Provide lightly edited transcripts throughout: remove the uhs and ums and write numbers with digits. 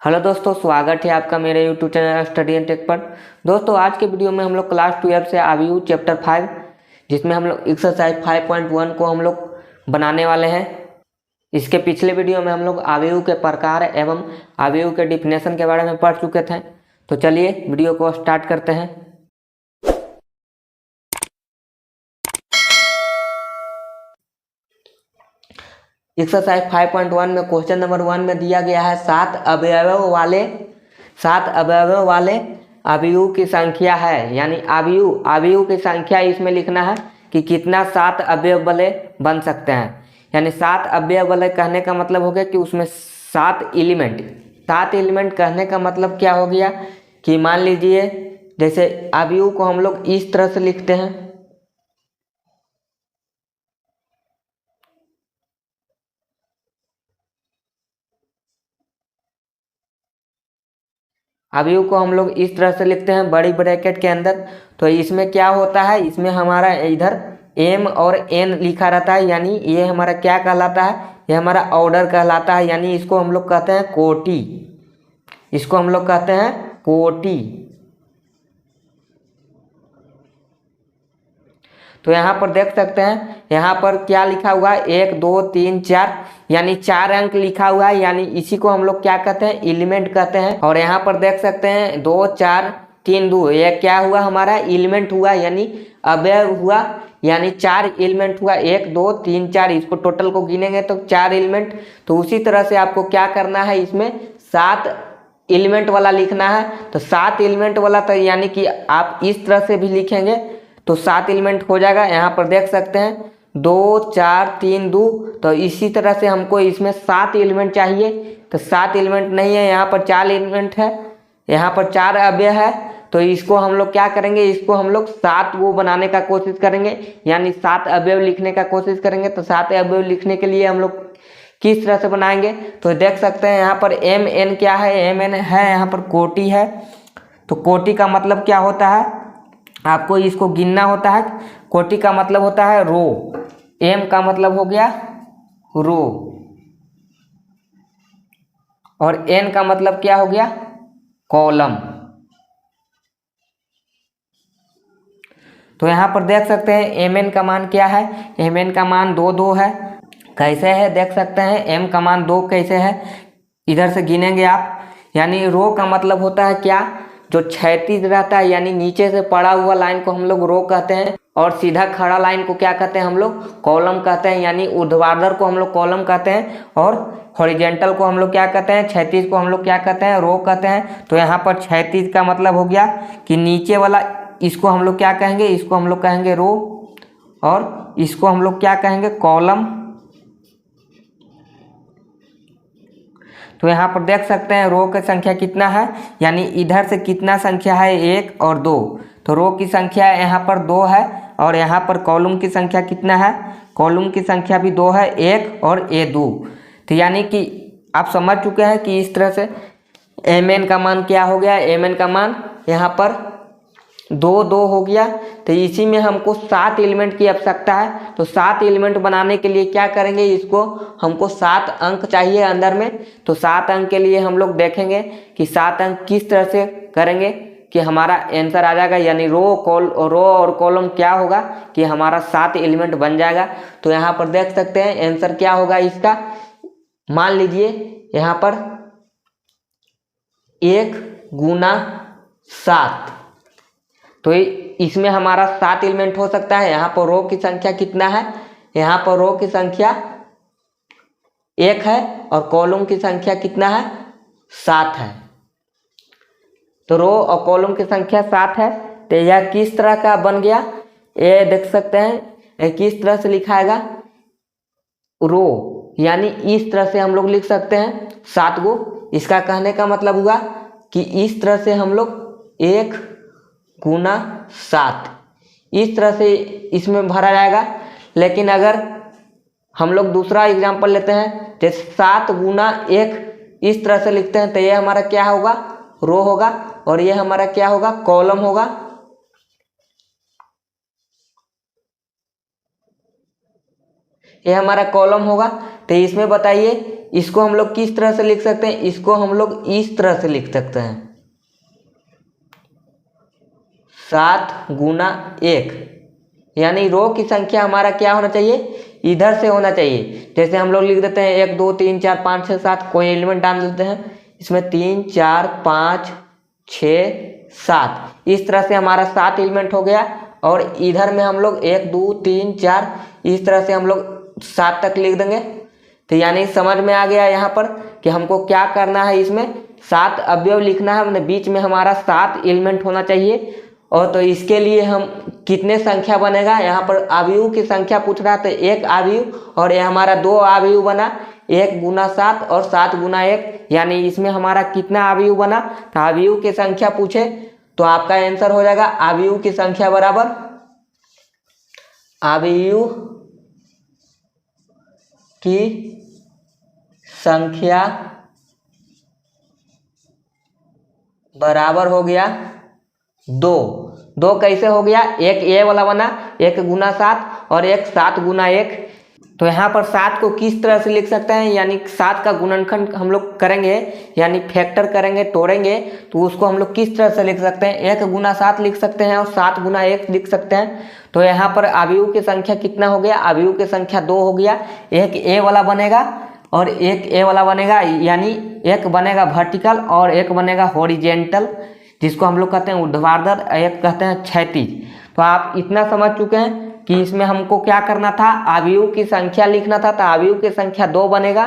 Hello दोस्तों, स्वागत है आपका मेरे YouTube channel study and tech पर। दोस्तों, आज के वीडियो में हम लोग क्लास 12 से आवीयू चैप्टर 5 जिसमें हम लोग एक्सरसाइज 5.1 को हम लोग बनाने वाले हैं। इसके पिछले वीडियो में हम लोग आवीयू के प्रकार एवं आवीयू के डिफिनेशन के बारे में पढ़ चुके थे। तो चलिए वीडियो को स्टार्ट करते हैं। एक्सरसाइज 5.1 में क्वेश्चन नंबर 1 में दिया गया है सात अवयवों वाले अवयव की संख्या है, यानी अवयव की संख्या इसमें लिखना है कि कितना सात अवयव वाले बन सकते हैं। यानी सात अवयव वाले कहने का मतलब हो गया कि उसमें सात एलिमेंट कहने का मतलब क्या हो गया कि मान लीजिए जैसे अवयव को हम लोग इस तरह से लिखते हैं। अवयव को हम लोग इस तरह से लिखते हैं बड़ी ब्रैकेट के अंदर। तो इसमें क्या होता है, इसमें हमारा इधर m और n लिखा रहता है, यानी ये हमारा क्या कहलाता है, ये हमारा ऑर्डर कहलाता है। यानी इसको हम लोग कहते हैं कोटि। तो यहाँ पर देख सकते हैं, यहाँ पर क्या लिखा हुआ है 1 2 3 4, यानी 4 अंक लिखा हुआ है, यानी इसी को हम लोग क्या कहते हैं, एलिमेंट कहते हैं। और यहाँ पर देख सकते हैं 2 4 3 2, ये क्या हुआ हमारा एलिमेंट हुआ, यानी अवयव हुआ, यानी 4 एलिमेंट हुआ 1 2 3 4। इसको टोटल को गिनेंगे तो 4 एलिमेंट। तो उसी तरह से आपको क्या करना है, इसमें 7 एलिमेंट वाला लिखना है। तो 7 एलिमेंट वाला तो यानी कि आप इस तरह से भी लिखेंगे तो 7 एलिमेंट हो जाएगा। यहाँ पर देख सकते हैं 2 4 3 2। तो इसी तरह से हमको इसमें 7 एलिमेंट चाहिए, तो 7 एलिमेंट नहीं है, यहाँ पर 4 एलिमेंट है, यहाँ पर 4 अवयव है। तो इसको हम लोग क्या करेंगे, इसको हम लोग 7 वो बनाने का कोशिश करेंगे, यानी 7 अवयव लिखने का कोशिश करेंगे। तो 7 अवयव लिखने के लिए हम लोग किस तरह से बनाएंगे, तो देख सकते हैं यहाँ पर एम एन क्या है, एम एन है, यहाँ पर कोटि है। तो कोटि का मतलब क्या होता है, आपको इसको गिनना होता है। कोटि का मतलब होता है रो, एम का मतलब हो गया रो, और एन का मतलब क्या हो गया, कॉलम। तो यहाँ पर देख सकते हैं एम एन का मान क्या है, एम एन का मान 2 2 है। कैसे है देख सकते हैं, एम का मान 2 कैसे है, इधर से गिनेंगे आप। यानी रो का मतलब होता है क्या, जो क्षैतिज रहता है, यानी नीचे से पड़ा हुआ लाइन को हम लोग रो कहते हैं, और सीधा खड़ा लाइन को क्या कहते हैं, हम लोग कॉलम कहते हैं। यानी ऊर्ध्वाधर को हम लोग कॉलम कहते हैं, और हॉरिजेंटल को हम लोग क्या कहते हैं, क्षैतिज को हम लोग क्या कहते हैं, रो कहते हैं। तो यहाँ पर क्षैतिज का मतलब हो गया कि नीचे वाला, इसको हम लोग क्या कहेंगे, इसको हम लोग कहेंगे रो, और इसको हम लोग क्या कहेंगे, कॉलम। तो यहाँ पर देख सकते हैं रो की संख्या कितना है, यानी इधर से कितना संख्या है 1 और 2। तो रो की संख्या यहाँ पर 2 है, और यहाँ पर कॉलम की संख्या कितना है, कॉलम की संख्या भी 2 है, 1 और ए 2। तो यानी कि आप समझ चुके हैं कि इस तरह से एम एन का मान क्या हो गया, एम एन का मान यहाँ पर 2 2 हो गया। तो इसी में हमको 7 एलिमेंट की आवश्यकता है। तो 7 एलिमेंट बनाने के लिए क्या करेंगे, इसको हमको 7 अंक चाहिए अंदर में। तो 7 अंक के लिए हम लोग देखेंगे कि 7 अंक किस तरह से करेंगे कि हमारा आंसर आ जाएगा, यानी रो और कॉलम क्या होगा कि हमारा 7 एलिमेंट बन जाएगा। तो यहाँ पर देख सकते हैं आंसर क्या होगा इसका, मान लीजिए यहाँ पर 1 गुना 7। तो इसमें हमारा 7 एलिमेंट हो सकता है। यहाँ पर रो की संख्या कितना है, यहाँ पर रो की संख्या 1 है, और कॉलम की संख्या कितना है, 7 है। तो रो और कॉलम की संख्या 7 है। तो यह किस तरह का बन गया, ये देख सकते हैं, ये किस तरह से लिखाएगा, रो, यानी इस तरह से हम लोग लिख सकते हैं 7 गो। इसका कहने का मतलब हुआ कि इस तरह से हम लोग 1 गुना 7 इस तरह से इसमें भरा जाएगा। लेकिन अगर हम लोग दूसरा एग्जांपल लेते हैं, जैसे 7 गुना 1 इस तरह से लिखते हैं, तो ये हमारा क्या होगा, रो होगा, और ये हमारा क्या होगा, कॉलम होगा। ये हमारा कॉलम होगा। तो इसमें बताइए इसको हम लोग किस तरह से लिख सकते हैं, इसको हम लोग इस तरह से लिख सकते हैं 7 गुना 1, यानी रो की संख्या हमारा क्या होना चाहिए, इधर से होना चाहिए। जैसे हम लोग लिख देते हैं 1 2 3 4 5 6 7, कोई एलिमेंट डाल देते हैं इसमें 3 4 5 6 7, इस तरह से हमारा 7 एलिमेंट हो गया। और इधर में हम लोग 1 2 3 4 इस तरह से हम लोग 7 तक लिख देंगे। तो यानी समझ में आ गया यहाँ पर कि हमको क्या करना है, इसमें 7 अवयव लिखना है, मतलब बीच में हमारा 7 एलिमेंट होना चाहिए। और तो इसके लिए हम कितने संख्या बनेगा, यहाँ पर अवयव की संख्या पूछ रहा था, एक अवयव, और ये हमारा 2 अवयव बना, 1 गुना 7 और 7 गुना 1, यानी इसमें हमारा कितना अवयव बना। तो अवयव की संख्या पूछे तो आपका आंसर हो जाएगा अवयव की संख्या बराबर अवयव की संख्या बराबर हो गया 2। 2 कैसे हो गया, एक ए वाला बना, 1 गुना 7 और 1 7 गुना 1। तो यहाँ पर 7 को किस तरह से लिख सकते हैं, यानी 7 का गुणनखंड हम लोग करेंगे, यानी फैक्टर करेंगे, तोड़ेंगे, तो उसको हम लोग किस तरह से लिख सकते हैं, 1 गुना 7 लिख सकते हैं और 7 गुना 1 लिख सकते हैं। तो यहाँ पर अवयव की संख्या कितना हो गया, अवयव की संख्या 2 हो गया। एक ए वाला बनेगा और एक ए वाला बनेगा, यानी एक बनेगा वर्टिकल और एक बनेगा हॉरिजेंटल, जिसको हम लोग कहते हैं ऊर्ध्वाधर, एक कहते हैं क्षैतिज। तो आप इतना समझ चुके हैं कि इसमें हमको क्या करना था, अवयव की संख्या लिखना था। तो अवयव की संख्या 2 बनेगा,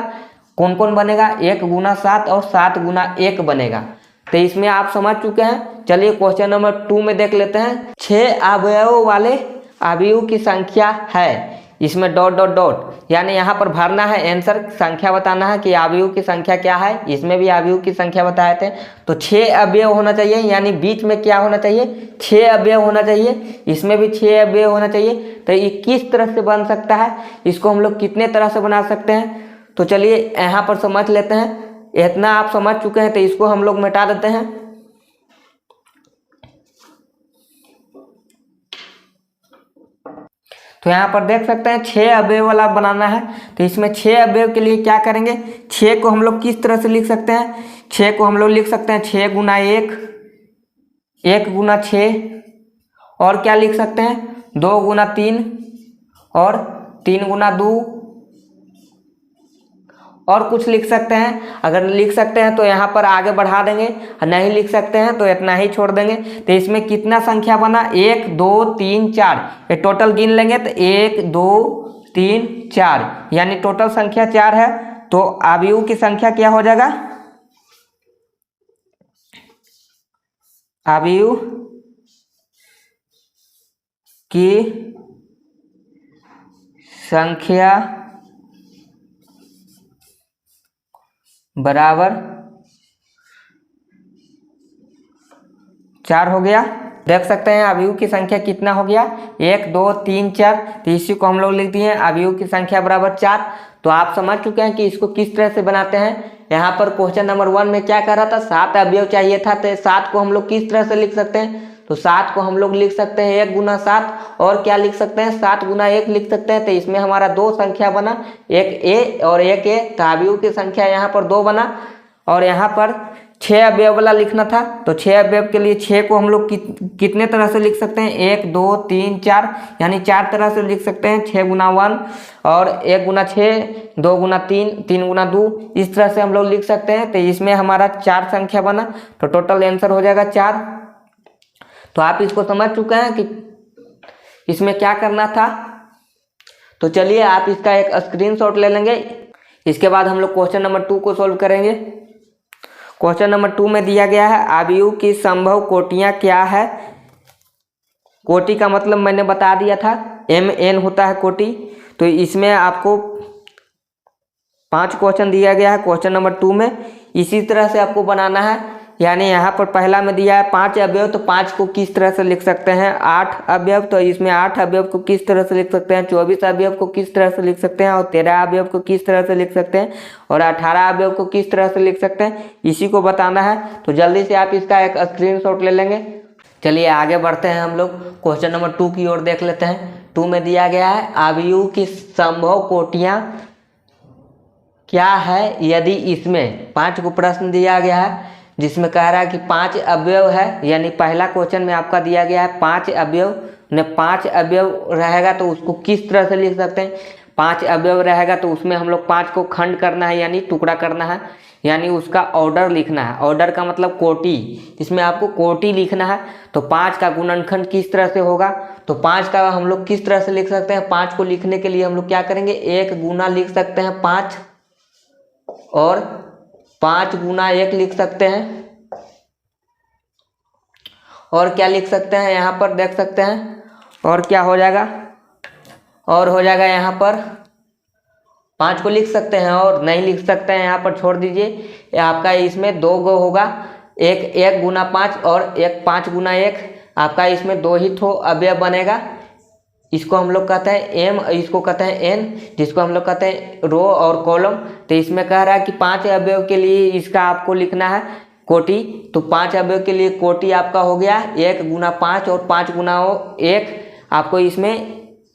कौन कौन बनेगा, 1 गुना 7 और 7 गुना 1 बनेगा। तो इसमें आप समझ चुके हैं। चलिए क्वेश्चन नंबर 2 में देख लेते हैं। 6 अवयव वाले अवयव की संख्या है, इसमें डॉट डॉट डॉट, यानी यहाँ पर भरना है आंसर, संख्या बताना है कि अवयव की संख्या क्या है। इसमें भी अवयव की संख्या बताए थे। तो 6 अवयव होना चाहिए, यानी बीच में क्या होना चाहिए, 6 अवयव होना चाहिए। इसमें भी 6 अवयव होना चाहिए। तो ये किस तरह से बन सकता है, इसको हम लोग कितने तरह से बना सकते हैं, तो चलिए यहाँ पर समझ लेते हैं। इतना आप समझ चुके हैं तो इसको हम लोग मिटा देते हैं। तो यहाँ पर देख सकते हैं 6 अवयव वाला बनाना है। तो इसमें 6 अवयव के लिए क्या करेंगे, 6 को हम लोग किस तरह से लिख सकते हैं, 6 को हम लोग लिख सकते हैं 6 गुना 1, 1 गुना 6, और क्या लिख सकते हैं 2 गुना 3 और 3 गुना 2, और कुछ लिख सकते हैं। अगर लिख सकते हैं तो यहाँ पर आगे बढ़ा देंगे, नहीं लिख सकते हैं तो इतना ही छोड़ देंगे। तो इसमें कितना संख्या बना, 1 2 3 4, ये टोटल गिन लेंगे तो 1 2 3 4, यानी टोटल संख्या 4 है। तो अवयव की संख्या क्या हो जाएगा, अवयव की संख्या बराबर 4 हो गया। देख सकते हैं अवयव की संख्या कितना हो गया, 1 2 3 4। तो इसी को हम लोग लिख दिए अवयव की संख्या बराबर 4। तो आप समझ चुके हैं कि इसको किस तरह से बनाते हैं। यहाँ पर क्वेश्चन नंबर 1 में क्या कर रहा था, 7 अवयव चाहिए था। तो 7 को हम लोग किस तरह से लिख सकते हैं, तो 7 को हम लोग लिख सकते हैं 1 गुना 7, और क्या लिख सकते हैं 7 गुना 1 लिख सकते हैं। तो इसमें हमारा 2 संख्या बना, एक ए और एक ए। तो अवयव की संख्या यहाँ पर 2 बना। और यहाँ पर 6 अवयव वाला लिखना था। तो 6 अवयव के लिए 6 को हम लोग कितने तरह से लिख सकते हैं, 1 2 3 4, यानी 4 तरह से लिख सकते हैं। 6 गुना 1 और 1 गुना 6, 2 गुना 3, 3 गुना 2, इस तरह से हम लोग लिख सकते हैं। तो इसमें हमारा 4 संख्या बना। तो टोटल आंसर हो जाएगा 4। तो आप इसको समझ चुके हैं कि इसमें क्या करना था। तो चलिए आप इसका एक स्क्रीनशॉट ले लेंगे। इसके बाद हम लोग क्वेश्चन नंबर 2 को सॉल्व करेंगे। क्वेश्चन नंबर 2 में दिया गया है अवयव की संभव कोटियां क्या है। कोटि का मतलब मैंने बता दिया था, MN होता है कोटि। तो इसमें आपको 5 क्वेश्चन दिया गया है क्वेश्चन नंबर 2 में। इसी तरह से आपको बनाना है। यानी यहाँ पर पहला में दिया है 5 अवयव, तो 5 को किस तरह से लिख सकते हैं, 8 अवयव। तो इसमें 8 अवयव को किस तरह से लिख सकते हैं, 24 अवयव को किस तरह से लिख सकते हैं, और 13 अवयव को किस तरह से लिख सकते हैं, और 18 अवयव को किस तरह से लिख सकते हैं, इसी को बताना है। तो जल्दी से आप इसका एक स्क्रीनशॉट ले लेंगे। चलिए आगे बढ़ते हैं, हम लोग क्वेश्चन नंबर 2 की ओर देख लेते हैं। 2 में दिया गया है अवयव की संभव कोटियां क्या है यदि इसमें 5 को प्रश्न दिया गया है जिसमें कह रहा है कि 5 अवयव है, यानी पहला क्वेश्चन में आपका दिया गया है 5 अवयव ने 5 अवयव रहेगा तो उसको किस तरह से लिख सकते हैं। 5 अवयव रहेगा तो उसमें हम लोग 5 को खंड करना है यानी टुकड़ा करना है, यानी उसका ऑर्डर लिखना है। ऑर्डर का मतलब कोटि, इसमें आपको कोटि लिखना है। तो 5 का गुणनखंड किस तरह से होगा, तो 5 का हम लोग किस तरह से लिख सकते हैं। 5 को लिखने के लिए हम लोग क्या करेंगे, 1 गुना लिख सकते हैं 5 और 5 गुना 1 लिख सकते हैं। और क्या लिख सकते हैं यहाँ पर देख सकते हैं, और क्या हो जाएगा, और हो जाएगा यहाँ पर 5 को लिख सकते हैं और नहीं लिख सकते हैं यहाँ पर छोड़ दीजिए। आपका इसमें 2 गो होगा, एक 1 गुना 5 और एक 5 गुना 1, आपका इसमें 2 ही ठो अवयव बनेगा। इसको हम लोग कहते हैं एम, इसको कहते हैं एन, जिसको हम लोग कहते हैं रो और कॉलम। तो इसमें कह रहा है कि 5 अवयव के लिए इसका आपको लिखना है कोटि। तो 5 अवयव के लिए कोटि आपका हो गया 1 गुना 5 और 5 गुना 1, आपको इसमें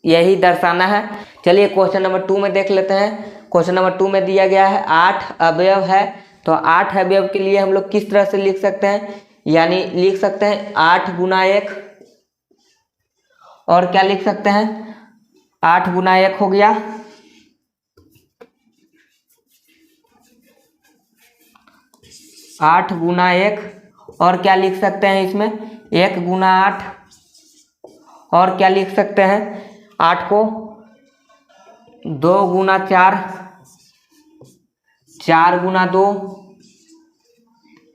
यही दर्शाना है। चलिए क्वेश्चन नंबर 2 में देख लेते हैं। क्वेश्चन नंबर 2 में दिया गया है 8 अवयव है, तो 8 अवयव के लिए हम लोग किस तरह से लिख सकते हैं, यानी लिख सकते हैं 8 गुना 1 और क्या लिख सकते हैं 8 गुना 1 हो गया 8 गुना 1 और क्या लिख सकते हैं इसमें 1 गुना 8 और क्या लिख सकते हैं 8 को 2 गुना 4, 4 गुना 2,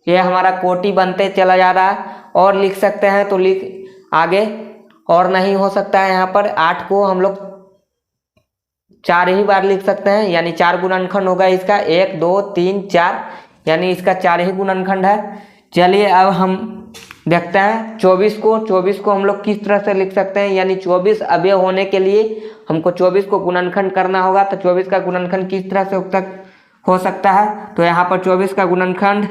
ये हमारा कोटि बनते चला जा रहा है। और लिख सकते हैं तो लिख आगे, और नहीं हो सकता है यहाँ पर 8 को हम लोग 4 ही बार लिख सकते हैं, यानी 4 गुणनखंड होगा इसका 1 2 3 4, यानी इसका 4 ही गुणनखंड है। चलिए अब हम देखते हैं 24 को हम लोग किस तरह से लिख सकते हैं, यानी 24 अवयव होने के लिए हमको 24 को गुणनखंड करना होगा। तो 24 का गुणनखंड किस तरह से हो सकता है, तो यहाँ पर 24 का गुणनखंड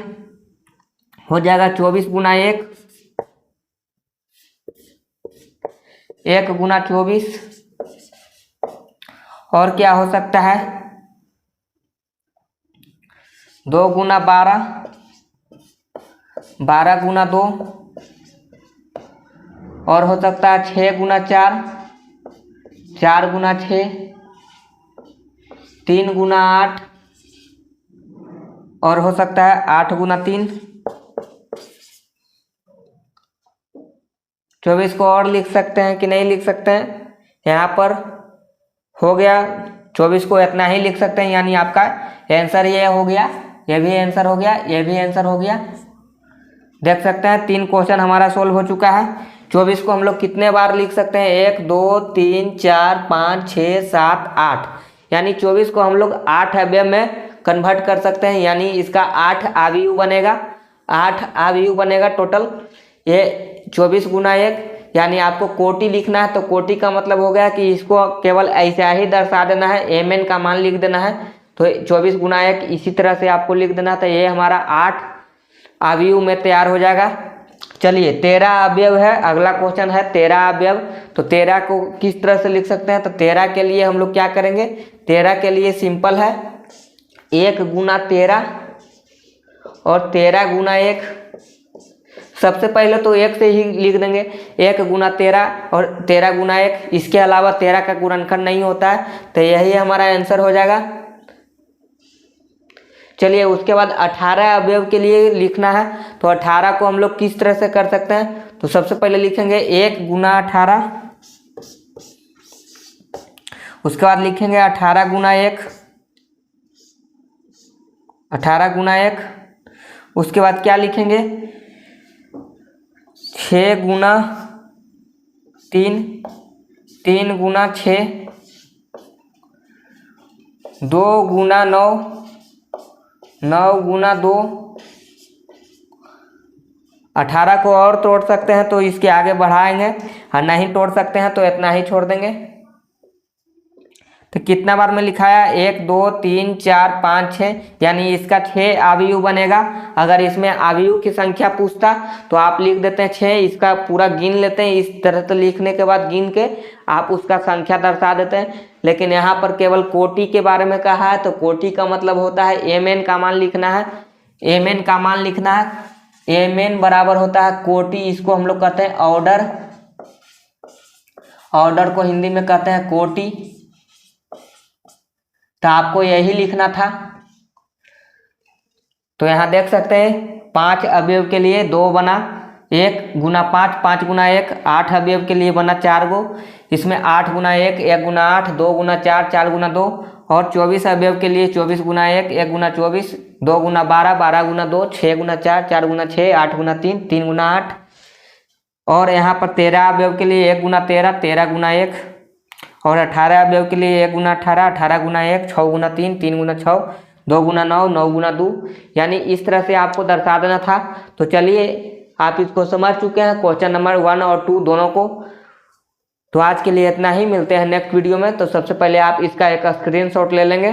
हो जाएगा 24 गुना 1, 1 गुना 24, और क्या हो सकता है 2 गुना 12, 12 गुना 2, और हो सकता है 6 गुना 4, 4 गुना 6, 3 गुना 8, और हो सकता है 8 गुना 3। 24 को और लिख सकते हैं कि नहीं लिख सकते हैं, यहाँ पर हो गया 24 को इतना ही लिख सकते हैं, यानी आपका आंसर ये हो गया, ये भी आंसर हो गया, ये भी आंसर हो गया। देख सकते हैं 3 क्वेश्चन हमारा सोल्व हो चुका है। 24 को हम लोग कितने बार लिख सकते हैं 1 2 3 4 5 6 7 8, यानी 24 को हम लोग 8 अवयव में कन्वर्ट कर सकते हैं, यानी इसका 8 अवयव बनेगा, 8 अवयव बनेगा टोटल। ये 24 गुना 1, यानी आपको कोटि लिखना है, तो कोटि का मतलब हो गया कि इसको केवल ऐसा ही दर्शा देना है, mn का मान लिख देना है। तो 24 गुना 1 इसी तरह से आपको लिख देना था, ये हमारा 8 अवयव में तैयार हो जाएगा। चलिए 13 अवयव है, अगला क्वेश्चन है 13 अवयव। तो 13 को किस तरह से लिख सकते हैं, तो 13 के लिए हम लोग क्या करेंगे, 13 के लिए सिंपल है 1 गुना 13 और 13 गुना 1। सबसे पहले तो 1 से ही लिख देंगे, 1 गुना 13 और 13 गुना 1, इसके अलावा 13 का गुणनखंड नहीं होता है, तो यही हमारा आंसर हो जाएगा। चलिए उसके बाद 18 अवयव के लिए लिखना है, तो 18 को हम लोग किस तरह से कर सकते हैं, तो सबसे पहले लिखेंगे 1 गुना 18, उसके बाद लिखेंगे 18 गुना 1, 18 गुना 1, उसके बाद क्या लिखेंगे 6 गुना 3, 3 गुना 6, 2 गुना 9, 9 गुना 2। 18 को और तोड़ सकते हैं तो इसके आगे बढ़ाएंगे, और नहीं तोड़ सकते हैं तो इतना ही छोड़ देंगे। तो कितना बार में लिखाया, 1 2 3 4 5 6, यानी इसका 6 अवयव बनेगा। अगर इसमें अवयव की संख्या पूछता तो आप लिख देते हैं 6, इसका पूरा गिन लेते हैं। इस तरह से लिखने के बाद गिन के आप उसका संख्या दर्शा देते हैं। लेकिन यहाँ पर केवल कोटि के बारे में कहा है, तो कोटि का मतलब होता है mn का मान लिखना है। mn का मान लिखना है, mn बराबर होता है कोटि, इसको हम लोग कहते हैं ऑर्डर। ऑर्डर को हिंदी में कहते हैं कोटि। तो आपको यही लिखना था। तो यहाँ देख सकते हैं 5 अवयव के लिए 2 बना, 1 गुना 5, 5 गुना 1, 8 अवयव के लिए बना 4 गो। इसमें 8 गुना 1, 1 गुना 8, 2 गुना 4, 4 गुना 2, और 24 अवयव के लिए 24 गुना 1, 1 गुना 24, 2 गुना 12, 12 गुना 2, 6 गुना 4, 4 गुना 6, 8 गुना 3, 3 गुना 8। और यहाँ पर 13 अवयव के लिए 1 गुना 13, 13 गुना 1, और 18 अवयव के लिए 1 गुना 18, 18 गुना 1, 6 गुना 3, 3 गुना 6, 2 गुना 9, 9 गुना 2। यानी इस तरह से आपको दर्शा देना था। तो चलिए आप इसको समझ चुके हैं, क्वेश्चन नंबर 1 और 2 दोनों को। तो आज के लिए इतना ही, मिलते हैं नेक्स्ट वीडियो में। तो सबसे पहले आप इसका एक स्क्रीनशॉट ले लेंगे।